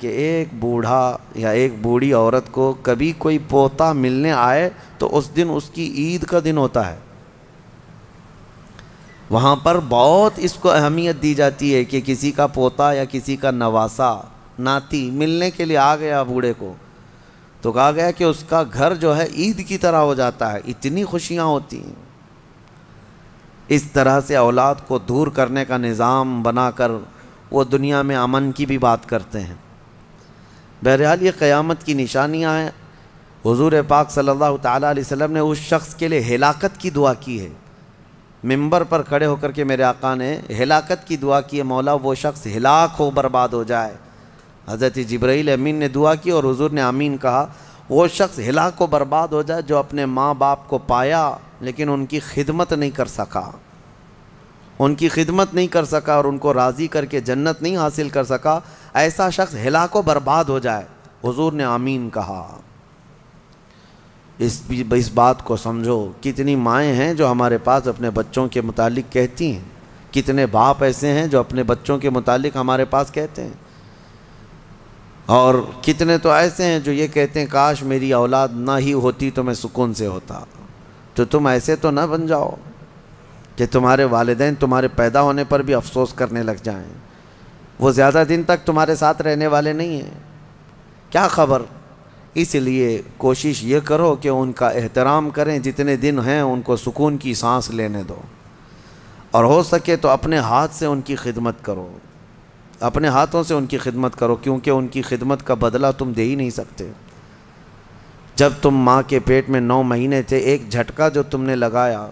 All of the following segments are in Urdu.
کہ ایک بوڑھا یا ایک بوڑھی عورت کو کبھی کوئی پوتا ملنے آئے تو اس دن اس کی عید کا دن ہوتا ہے. وہاں پر بہت اس کو اہمیت دی جاتی ہے کہ کسی کا پوتا یا کسی کا نواسا ناتی ملنے کے لیے آ گیا بوڑھے کو تو کہا گیا کہ اس کا گھر جو ہے عید کی طرح ہو جاتا ہے، اتنی خوشیاں ہوتی ہیں. اس طرح سے اولاد کو دور کرنے کا نظام بنا کر وہ دنیا میں امن کی بھی بات کرتے ہیں. بہرحال یہ قیامت کی نشانیاں ہیں. حضور پاک صلی اللہ تعالیٰ علیہ وسلم نے اس شخص کے لیے ہلاکت کی دعا کی ہے. ممبر پر کھڑے ہو کر کے میرے آقا نے ہلاکت کی دعا کی ہے، مولا وہ شخص ہلاک ہو، برباد ہو جائے. حضرت جبرائیل امین نے دعا کی اور حضور نے آمین کہا. وہ شخص ہلاک و برباد ہو جائے جو اپنے ماں باپ کو پایا لیکن ان کی خدمت نہیں کر سکا، ان کی خدمت نہیں کر سکا اور ان کو راضی کر کے جنت نہیں حاصل کر سکا. ایسا شخص ہلاک و برباد ہو جائے. حضور نے آمین کہا. اس بات کو سمجھو. کتنی مائیں ہیں جو ہمارے پاس اپنے بچوں کے متعلق کہتی ہیں، کتنے باپ ایسے ہیں جو اپنے بچوں کے متعلق ہمارے پاس کہتے ہیں، اور کتنے تو ایسے ہیں جو یہ کہتے ہیں کاش میری اولاد نہ ہی ہوتی تو میں سکون سے ہوتا. تو تم ایسے تو نہ بن جاؤ کہ تمہارے والدین تمہارے پیدا ہونے پر بھی افسوس کرنے لگ جائیں. وہ زیادہ دن تک تمہارے ساتھ رہنے والے نہیں ہیں، کیا خبر. اس لیے کوشش یہ کرو کہ ان کا احترام کریں، جتنے دن ہیں ان کو سکون کی سانس لینے دو، اور ہو سکے تو اپنے ہاتھ سے ان کی خدمت کرو، اپنے ہاتھوں سے ان کی خدمت کرو، کیونکہ ان کی خدمت کا بدلہ تم دے ہی نہیں سکتے. جب تم ماں کے پیٹ میں 9 مہینے تھے، ایک جھٹکا جو تم نے لگایا،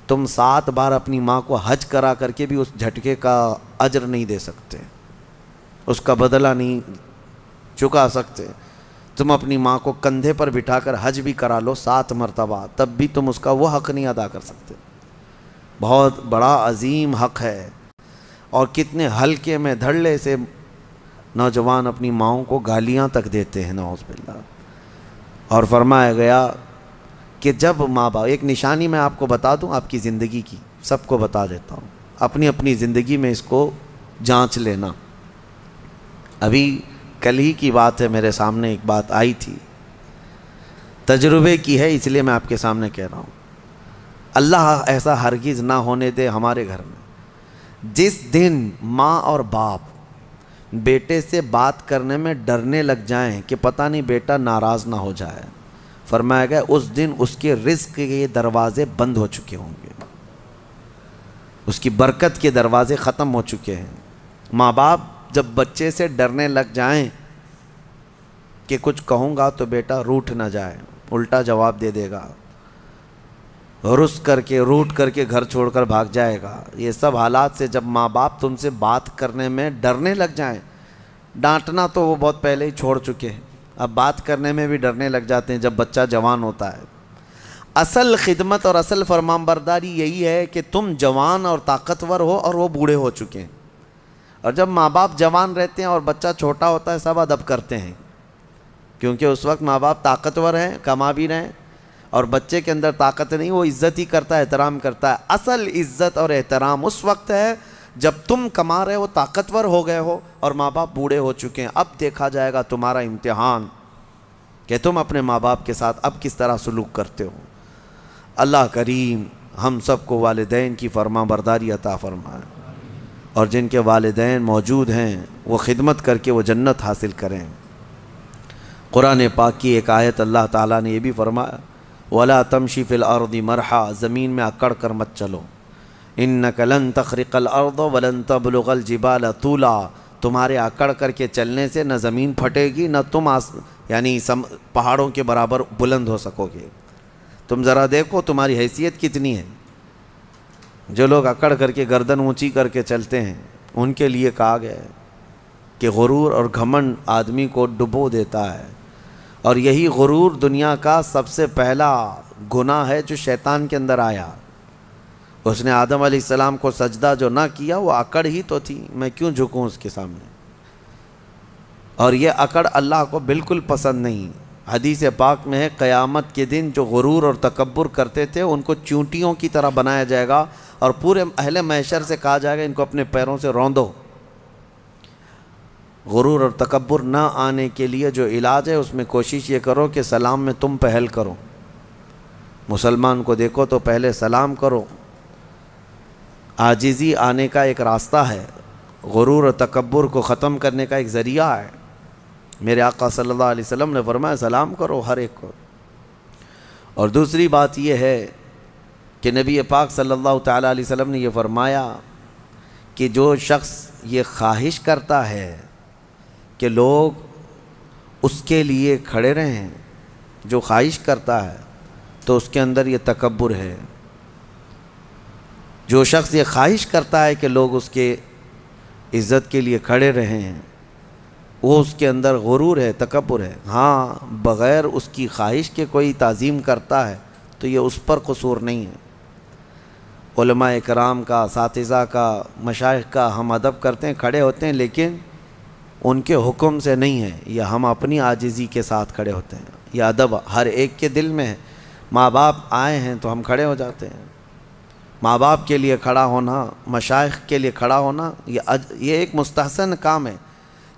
تم 7 بار اپنی ماں کو حج کرا کر کے بھی اس جھٹکے کا اجر نہیں دے سکتے، اس کا بدلہ نہیں چکا سکتے. تم اپنی ماں کو کندھے پر بٹھا کر حج بھی کرا لو 7 مرتبہ، تب بھی تم اس کا وہ حق نہیں ادا کر سکتے. بہت بڑا عظیم حق ہے. اور کتنے ہلکے میں دھڑلے سے نوجوان اپنی ماؤں کو گالیاں تک دیتے ہیں، نعوذ باللہ. اور فرمایا گیا کہ جب ماں باپ، ایک نشانی میں آپ کو بتا دوں آپ کی زندگی کی، سب کو بتا دیتا ہوں، اپنی اپنی زندگی میں اس کو جانچ لینا. ابھی کل ہی کی بات ہے، میرے سامنے ایک بات آئی تھی، تجربے کی ہے، اس لیے میں آپ کے سامنے کہہ رہا ہوں. اللہ ایسا ہرگز نہ ہونے دے ہمارے گھر میں جس دن ماں اور باپ بیٹے سے بات کرنے میں ڈرنے لگ جائیں کہ پتہ نہیں بیٹا ناراض نہ ہو جائے. فرمایا گیا اس دن اس کے رزق کے دروازے بند ہو چکے ہوں گے، اس کی برکت کے دروازے ختم ہو چکے ہیں. ماں باپ جب بچے سے ڈرنے لگ جائیں کہ کچھ کہوں گا تو بیٹا روٹھ نہ جائے، الٹا جواب دے دے گا، رس کر کے روٹ کر کے گھر چھوڑ کر بھاگ جائے گا. یہ سب حالات سے جب ماں باپ تم سے بات کرنے میں ڈرنے لگ جائیں، ڈانٹنا تو وہ بہت پہلے ہی چھوڑ چکے ہیں، اب بات کرنے میں بھی ڈرنے لگ جاتے ہیں جب بچہ جوان ہوتا ہے. اصل خدمت اور اصل فرمانبرداری یہی ہے کہ تم جوان اور طاقتور ہو اور وہ بوڑھے ہو چکے ہیں. اور جب ماں باپ جوان رہتے ہیں اور بچہ چھوٹا ہوتا ہے سب ادب کرتے ہیں، کیونکہ اس وقت ماں باپ طاقتور ہیں، کما بھی رہے ہیں، اور بچے کے اندر طاقت نہیں، وہ عزت ہی کرتا ہے، احترام کرتا ہے. اصل عزت اور احترام اس وقت ہے جب تم کما رہے ہو، طاقتور ہو گئے ہو اور ماں باپ بوڑھے ہو چکے ہیں. اب دیکھا جائے گا تمہارا امتحان کہ تم اپنے ماں باپ کے ساتھ اب کس طرح سلوک کرتے ہو. اللہ کریم ہم سب کو والدین کی فرما برداری عطا فرمائے، اور جن کے والدین موجود ہیں وہ خدمت کر کے وہ جنت حاصل کریں. قرآن پاک کی ایک آیت اللہ تعالیٰ نے یہ بھی فرمایا، وَلَا تَمْشِ فِي الْأَرْضِ مَرْحًا، زمین میں اکڑ کر مت چلو، إِنَّكَ لَن تَخْرِقَ الْأَرْضَ وَلَن تَبْلُغَ الْجِبَالَ طُولًا، تمہارے اکڑ کر کے چلنے سے نہ زمین پھٹے گی نہ تم یعنی پہاڑوں کے برابر بلند ہو سکو گے. تم ذرا دیکھو تمہاری حیثیت کتنی ہے. جو لوگ اکڑ کر کے گردن اونچی کر کے چلتے ہیں ان کے لیے کہا گیا ہے کہ غرور اور گھمنڈ آدمی کو ڈبو دیتا ہے، اور یہی غرور دنیا کا سب سے پہلا گناہ ہے جو شیطان کے اندر آیا. اس نے آدم علیہ السلام کو سجدہ جو نہ کیا وہ اکڑ ہی تو تھی، میں کیوں جھکوں اس کے سامنے. اور یہ اکڑ اللہ کو بالکل پسند نہیں. حدیث پاک میں ہے قیامت کے دن جو غرور اور تکبر کرتے تھے ان کو چونٹیوں کی طرح بنایا جائے گا، اور پورے اہل محشر سے کہا جائے گا ان کو اپنے پیروں سے روندو. غرور اور تکبر نہ آنے کے لیے جو علاج ہے اس میں کوشش یہ کرو کہ سلام میں تم پہل کرو. مسلمان کو دیکھو تو پہلے سلام کرو. عاجزی آنے کا ایک راستہ ہے، غرور اور تکبر کو ختم کرنے کا ایک ذریعہ ہے. میرے آقا صلی اللہ علیہ وسلم نے فرمایا سلام کرو ہر ایک کو. اور دوسری بات یہ ہے کہ نبی پاک صلی اللہ تعالیٰ علیہ وسلم نے یہ فرمایا کہ جو شخص یہ خواہش کرتا ہے کہ لوگ اس کے لیے کھڑے رہیں، جو خواہش کرتا ہے تو اس کے اندر یہ تکبر ہے. جو شخص یہ خواہش کرتا ہے کہ لوگ اس کے عزت کے لیے کھڑے رہیں، وہ اس کے اندر غرور ہے، تکبر ہے. ہاں بغیر اس کی خواہش کے کوئی تعظیم کرتا ہے تو یہ اس پر قصور نہیں ہے. علماء کرام کا، اساتذہ کا، مشائخ کا ہم ادب کرتے ہیں، کھڑے ہوتے ہیں، لیکن ان کے حکم سے نہیں ہے، یہ ہم اپنی عاجزی کے ساتھ کھڑے ہوتے ہیں. یہ ادب ہر ایک کے دل میں ہے. ماں باپ آئے ہیں تو ہم کھڑے ہو جاتے ہیں. ماں باپ کے لیے کھڑا ہونا، مشائخ کے لیے کھڑا ہونا، یہ ایک مستحسن کام ہے.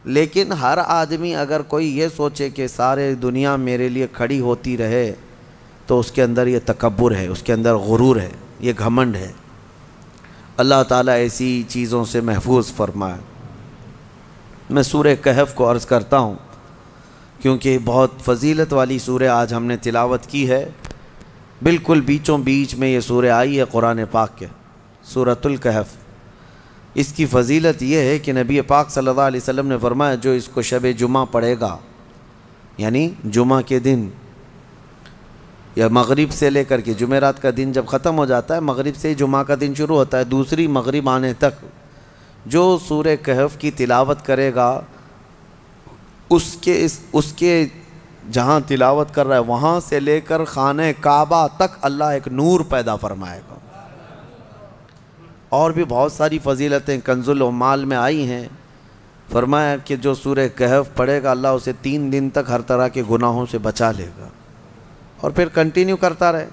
لیکن ہر آدمی اگر کوئی یہ سوچے کہ سارے دنیا میرے لیے کھڑی ہوتی رہے تو اس کے اندر یہ تکبر ہے، اس کے اندر غرور ہے، یہ گھمنڈ ہے. اللہ تعالیٰ ایسی چیزوں سے محفوظ فرمائے. میں سورہ کہف کو عرض کرتا ہوں کیونکہ بہت فضیلت والی سورہ آج ہم نے تلاوت کی ہے. بالکل بیچوں بیچ میں یہ سورہ آئی ہے قرآن پاک کے، سورۃ الکہف. اس کی فضیلت یہ ہے کہ نبی پاک صلی اللہ علیہ وسلم نے فرمایا جو اس کو شب جمعہ پڑھے گا، یعنی جمعہ کے دن یا مغرب سے لے کر کے جمعرات کا دن جب ختم ہو جاتا ہے، مغرب سے جمعہ کا دن شروع ہوتا ہے، دوسری مغرب آنے تک جو سورہ کہف کی تلاوت کرے گا اس کے جہاں تلاوت کر رہا ہے وہاں سے لے کر خانہ کعبہ تک اللہ ایک نور پیدا فرمائے گا. اور بھی بہت ساری فضیلتیں کنز العمال میں آئی ہیں. فرمایا کہ جو سورہ کہف پڑھے گا اللہ اسے 3 دن تک ہر طرح کے گناہوں سے بچا لے گا اور پھر کنٹینیو کرتا رہے.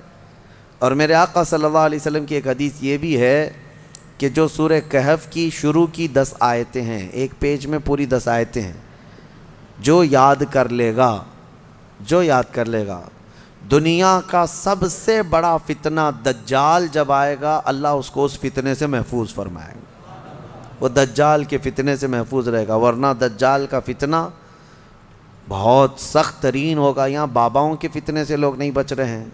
اور میرے آقا صلی اللہ علیہ وسلم کی ایک حدیث یہ بھی ہے کہ جو سورہ کہف کی شروع کی 10 آیتیں ہیں، ایک پیج میں پوری 10 آیتیں ہیں، جو یاد کر لے گا دنیا کا سب سے بڑا فتنہ دجال جب آئے گا اللہ اس کو اس فتنے سے محفوظ فرمائے گا. وہ دجال کے فتنے سے محفوظ رہے گا، ورنہ دجال کا فتنہ بہت سخت ترین ہوگا. یہاں باباؤں کے فتنے سے لوگ نہیں بچ رہے ہیں.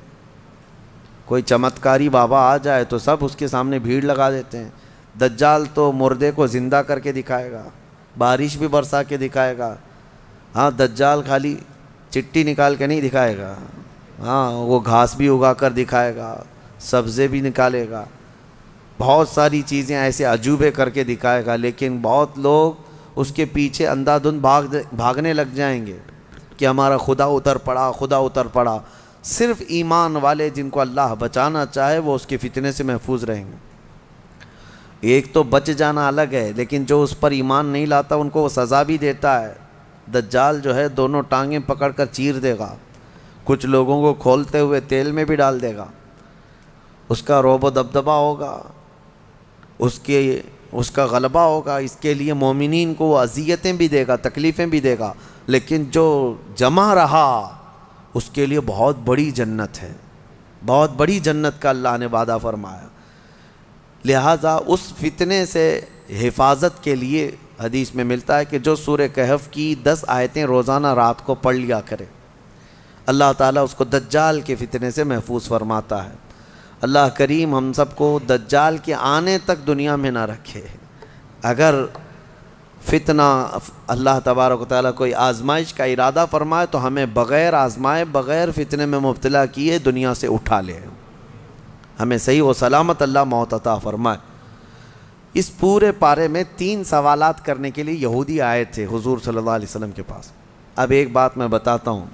کوئی چمتکاری بابا آ جائے تو سب اس کے سامنے بھیڑ لگا دیتے ہیں. دجال تو مردے کو زندہ کر کے دکھائے گا، بارش بھی برسا کے دکھائے گا. ہاں دجال خالی چٹی نکال کے نہیں دکھائے گا، ہاں وہ گھاس بھی اگا کر دکھائے گا، سبزے بھی نکالے گا، بہت ساری چیزیں ایسے عجوبے کر کے دکھائے گا. لیکن بہت لوگ اس کے پیچھے اندھا دھند بھاگنے لگ جائیں گے کہ ہمارا خدا اتر پڑا. صرف ایمان والے جن کو اللہ بچانا چاہے وہ اس کے فتنے سے محفوظ رہیں گے. ایک تو بچ جانا الگ ہے، لیکن جو اس پر ایمان نہیں لاتا ان کو وہ سزا بھی دیتا ہے. دجال جو ہے دونوں ٹانگیں پکڑ کر چیر دے گا، کچھ لوگوں کو کھولتے ہوئے تیل میں بھی ڈال دے گا. اس کا رعب و دبدبہ ہوگا، اس کا غلبہ ہوگا. اس کے لیے مومنین کو وہ اذیتیں بھی دے گا، تکلیفیں بھی دے گا. لیکن جو جمع رہا اس کے لیے بہت بڑی جنت ہے، بہت بڑی جنت کا اللہ نے وعدہ فرمایا. لہٰذا اس فتنے سے حفاظت کے لیے حدیث میں ملتا ہے کہ جو سورہ کہف کی 10 آیتیں روزانہ رات کو پڑھ لیا کرے اللہ تعالیٰ اس کو دجال کے فتنے سے محفوظ فرماتا ہے. اللہ کریم ہم سب کو دجال کے آنے تک دنیا میں نہ رکھے. اگر فتنہ اللہ تبارک و تعالیٰ کوئی آزمائش کا ارادہ فرمائے تو ہمیں بغیر آزمائے، بغیر فتنے میں مبتلا کیے دنیا سے اٹھا لے، ہمیں صحیح و سلامت اللہ موت عطا فرمائے. اس پورے پارے میں 3 سوالات کرنے کے لیے یہودی آئے تھے حضور صلی اللہ علیہ وسلم کے پاس. اب ایک بات میں بتاتا ہوں،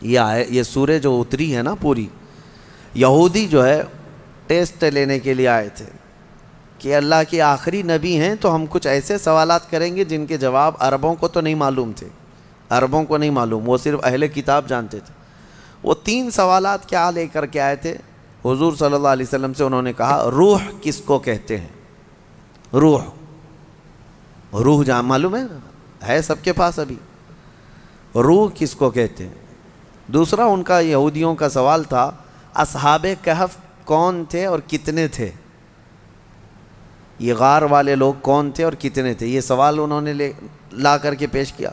یہ سورہ جو اتری ہے نا پوری، یہودی جو ہے ٹیسٹ لینے کے لیے آئے تھے کہ اللہ کے آخری نبی ہیں تو ہم کچھ ایسے سوالات کریں گے جن کے جواب عربوں کو تو نہیں معلوم تھے، عربوں کو نہیں معلوم، وہ صرف اہل کتاب جانتے تھے. وہ 3 سوالات کیا لے کر کے آئے تھے حضور صلی اللہ علیہ وسلم سے. انہوں نے کہا روح کس کو کہتے ہیں؟ روح معلوم ہے نا؟ ہے سب کے پاس ابھی. روح کس کو کہتے ہیں؟ دوسرا ان کا یہودیوں کا سوال تھا اصحاب کہف کون تھے اور کتنے تھے؟ یہ غار والے لوگ کون تھے اور کتنے تھے؟ یہ سوال انہوں نے لا کر کے پیش کیا.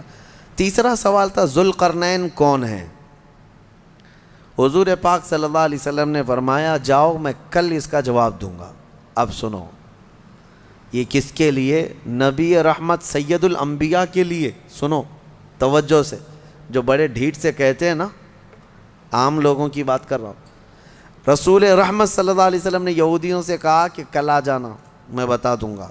تیسرا سوال تھا ذوالقرنین کون ہیں؟ حضور پاک صلی اللہ علیہ وسلم نے فرمایا جاؤ میں کل اس کا جواب دوں گا. اب سنو، یہ کس کے لیے؟ نبی رحمت سید الانبیاء کے لیے. سنو توجہ سے، جو بڑے ڈھیٹ سے کہتے ہیں نا، عام لوگوں کی بات کر رہا ہوں. رسول رحمت صلی اللہ علیہ وسلم نے یہودیوں سے کہا کہ کل آ جانا میں بتا دوں گا.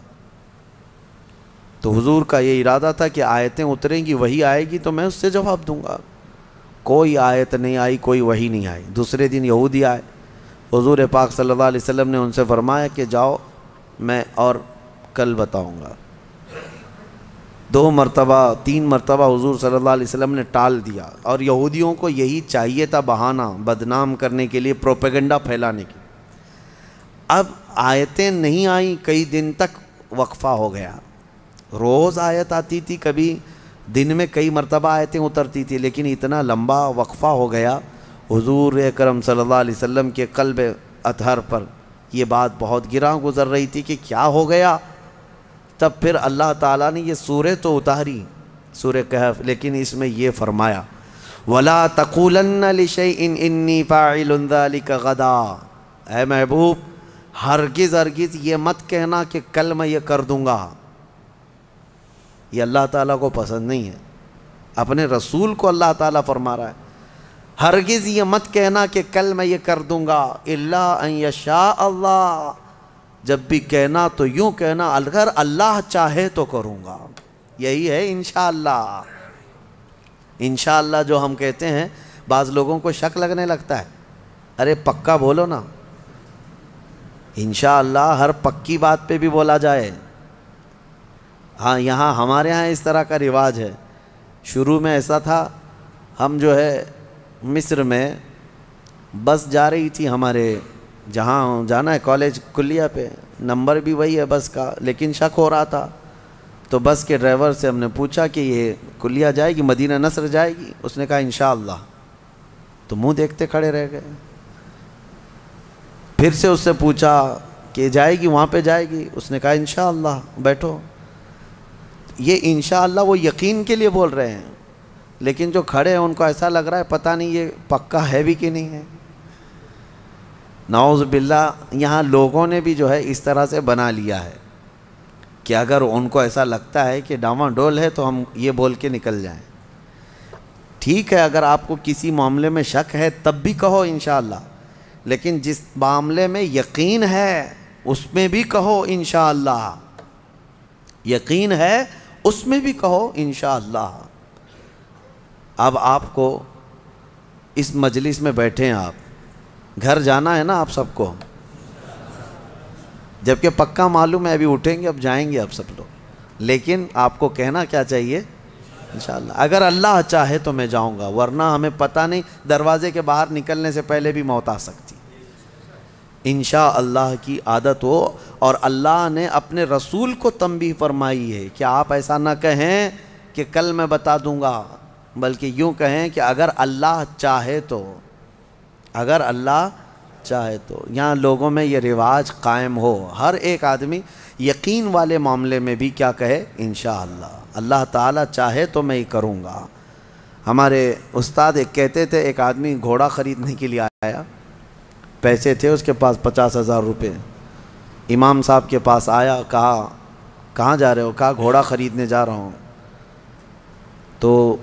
تو حضور کا یہ ارادہ تھا کہ آیتیں اتریں گی، وہی آئے گی تو میں اس سے جواب دوں گا. کوئی آیت نہیں آئی، کوئی وحی نہیں آئی. دوسرے دن یہودی آئے، حضور پاک صلی اللہ علیہ وسلم نے ان سے فرمایا کہ جاؤ میں اور کل بتاؤں گا. 2 مرتبہ 3 مرتبہ حضور صلی اللہ علیہ وسلم نے ٹال دیا، اور یہودیوں کو یہی چاہیے تھا، بہانہ بدنام کرنے کے لیے، پروپیگنڈا پھیلانے کے. اب آیتیں نہیں آئیں، کئی دن تک وقفہ ہو گیا. روز آیت آتی تھی، کبھی دن میں کئی مرتبہ آیتیں اترتی تھی، لیکن اتنا لمبا وقفہ ہو گیا. حضور اکرم صلی اللہ علیہ وسلم کے قلب اطہر پر یہ بات بہت گراں گزر رہی تھی کہ کیا ہو گیا. تب پھر اللہ تعالیٰ نے یہ سورہ تو اتاری، سورہ کہف، لیکن اس میں یہ فرمایا وَلَا تَقُولَنَّ لِشَيْءٍ إِنِّي فَاعِلٌ ذَلِكَ غَدًا. اے محبوب ہرگز ہرگز یہ مت کہنا کہ کل میں یہ کر دوں گا. یہ اللہ تعالیٰ کو پسند نہیں ہے. اپنے رسول کو اللہ تعالیٰ فرما رہا ہے ہرگز یہ مت کہنا کہ کل میں یہ کر دوں گا. إِلَّا أَن يَشَاءَ اللَّهُ. جب بھی کہنا تو یوں کہنا اگر اللہ چاہے تو کروں گا. یہی ہے انشاءاللہ. انشاءاللہ جو ہم کہتے ہیں بعض لوگوں کو شک لگنے لگتا ہے. ارے پکا بولو نا. انشاءاللہ ہر پکی بات پہ بھی بولا جائے. ہاں یہاں ہمارے ہاں اس طرح کا رواج ہے. شروع میں ایسا تھا، ہم جو ہے مصر میں بس جا رہی تھی ہمارے جہاں جانا ہے کالج کلیہ پہ، نمبر بھی وہی ہے بس کا، لیکن شک ہو رہا تھا. تو بس کے ڈرائیور سے ہم نے پوچھا کہ یہ کلیہ جائے گی، مدینہ نصر جائے گی؟ اس نے کہا انشاءاللہ. تو منہ دیکھتے کھڑے رہ گئے. پھر سے اس سے پوچھا کہ جائے گی وہاں پہ جائے گی؟ اس نے کہا انشاءاللہ. بیٹھو. یہ انشاءاللہ وہ یقین کے لیے بول رہے ہیں، لیکن جو کھڑے ہیں ان کو ایسا لگ رہا ہے پتہ نہیں یہ پکا ہے بھی کہ نہیں ہے. نعوذ باللہ. یہاں لوگوں نے بھی جو ہے اس طرح سے بنا لیا ہے کہ اگر ان کو ایسا لگتا ہے کہ ڈاواں ڈول ہے تو ہم یہ بول کے نکل جائیں. ٹھیک ہے، اگر آپ کو کسی معاملے میں شک ہے تب بھی کہو انشاءاللہ، لیکن جس معاملے میں یقین ہے اس میں بھی کہو انشاءاللہ. یقین ہے اس میں بھی کہو انشاءاللہ. اب آپ کو اس مجلس میں بیٹھے ہیں، آپ گھر جانا ہے نا آپ سب کو، جبکہ پکا معلوم ہے ابھی اٹھیں گے، اب جائیں گے اب سب لوگ، لیکن آپ کو کہنا کیا چاہیے؟ انشاءاللہ. اگر اللہ چاہے تو میں جاؤں گا، ورنہ ہمیں پتہ نہیں دروازے کے باہر نکلنے سے پہلے بھی موت آ سکتی. انشاءاللہ کی عادت ہو. اور اللہ نے اپنے رسول کو تنبیہ فرمائی ہے کہ آپ ایسا نہ کہیں کہ کل میں بتا دوں گا، بلکہ یوں کہیں کہ اگر اللہ چاہے تو. اگر اللہ چاہے تو. یہاں لوگوں میں یہ رواج قائم ہو، ہر ایک آدمی یقین والے معاملے میں بھی کیا کہے؟ انشاءاللہ. اللہ تعالیٰ چاہے تو میں ہی کروں گا. ہمارے استاد ایک کہتے تھے، ایک آدمی گھوڑا خریدنے کے لیے آیا، پیسے تھے اس کے پاس 50,000 روپے. امام صاحب کے پاس آیا، کہا کہاں جا رہے ہو؟ کہا گھوڑا خریدنے جا رہا ہوں. تو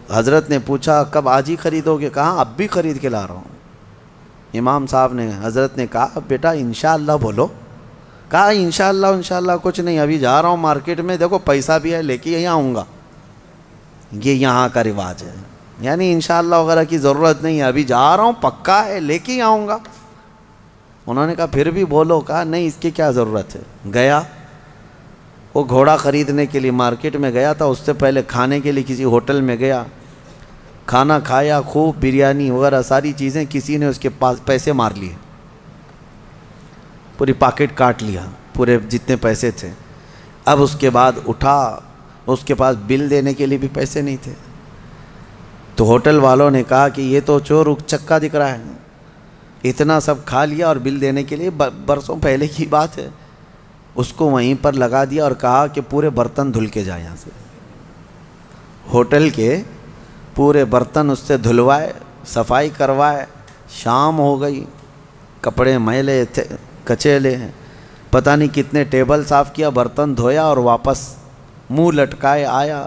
حضرت نے پوچھا کب؟ آج ہی خریدو گے؟ کہا اب بھی خرید کے لا رہا ہوں. امام صاحب نے حضرت نے کہا بیٹا انشاءاللہ بولو. کہا انشاءاللہ انشاءاللہ کچھ نہیں، ابھی جا رہا ہوں مارکیٹ میں، دیکھو پیسہ بھی ہے لے کے یہاں آؤں گا. یہ یہاں کا رواج ہے، یعنی انشاءاللہ وغیرہ کی ضرورت نہیں ہے، ابھی جا رہا ہوں پکا ہے لے کے ہی آؤں گا. انہوں نے کہا پھر بھی بولو. کہا نہیں اس کی کیا ضرورت ہے. گیا وہ گھوڑا خریدنے کے لیے مارکیٹ میں گیا تھا، اس سے پہلے کھانے کے لیے کسی ہوٹل میں گیا، کھانا کھایا، خوب بریانی وغیرہ ساری چیزیں. کسی نے اس کے پاس پیسے مار لیے، پوری پاکٹ کاٹ لیا، پورے جتنے پیسے تھے. اب اس کے بعد اٹھا، اس کے پاس بل دینے کے لیے بھی پیسے نہیں تھے. تو ہوٹل والوں نے کہا کہ یہ تو چور چکا دکھ رہا ہے, اتنا سب کھا لیا اور بل دینے کے لیے برسوں پہلے کی بات ہے. اس کو وہیں پر لگا دیا اور کہا کہ پورے برتن دھل کے جائے یہاں سے. ہوٹل کے پورے برتن اس سے دھلوائے, صفائی کروائے. شام ہو گئی, کپڑے میلے تھے, کچیلے ہیں, پتہ نہیں کتنے ٹیبل صاف کیا, برتن دھویا اور واپس منہ لٹکائے آیا.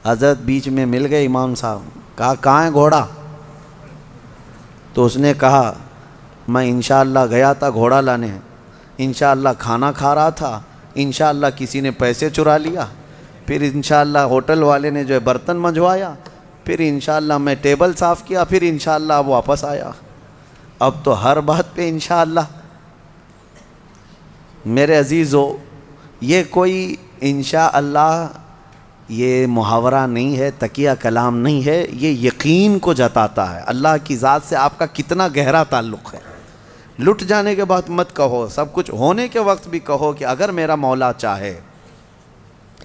حضرت بیچ میں مل گئے امام صاحب, کہا کہاں ہے گھوڑا؟ تو اس نے کہا میں انشاءاللہ گیا تھا گھوڑا لانے, انشاءاللہ کھانا کھا رہا تھا, انشاءاللہ کسی نے پیسے چرا لیا, پھر انشاءاللہ ہوٹل والے نے جو ہے برتن منجوایا, پھر انشاءاللہ میں ٹیبل صاف کیا, پھر انشاءاللہ اب واپس آیا. اب تو ہر بات پہ انشاءاللہ. میرے عزیزو, یہ کوئی انشاءاللہ یہ محاورہ نہیں ہے, تکیہ کلام نہیں ہے, یہ یقین کو جتاتا ہے اللہ کی ذات سے آپ کا کتنا گہرا تعلق ہے. لٹ جانے کے بعد مت کہو, سب کچھ ہونے کے وقت بھی کہو کہ اگر میرا مولا چاہے.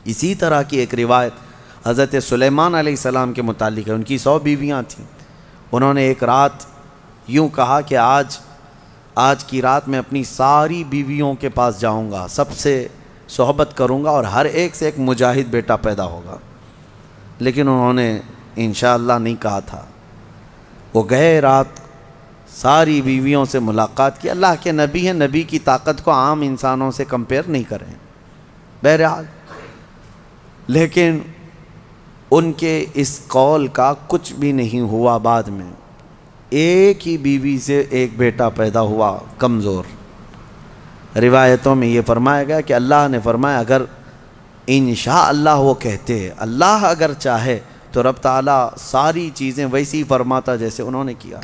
اسی طرح کی ایک روایت حضرت سلیمان علیہ السلام کے متعلق ہے. ان کی 100 بیویاں تھیں. انہوں نے ایک رات یوں کہا کہ آج کی رات میں اپنی ساری بیویوں کے پاس جاؤں گا, سب سے صحبت کروں گا اور ہر ایک سے ایک مجاہد بیٹا پیدا ہوگا. لیکن انہوں نے انشاءاللہ نہیں کہا تھا. وہ گئے, رات ساری بیویوں سے ملاقات کی. اللہ کے نبی ہیں, نبی کی طاقت کو عام انسانوں سے کمپیئر نہیں کریں بہرحال. لیکن ان کے اس قول کا کچھ بھی نہیں ہوا. بعد میں ایک ہی بیوی سے ایک بیٹا پیدا ہوا, کمزور. روایتوں میں یہ فرمایا گیا کہ اللہ نے فرمایا اگر انشاءاللہ وہ کہتے, اللہ اگر چاہے تو رب تعالیٰ ساری چیزیں ویسی فرماتا جیسے انہوں نے کیا.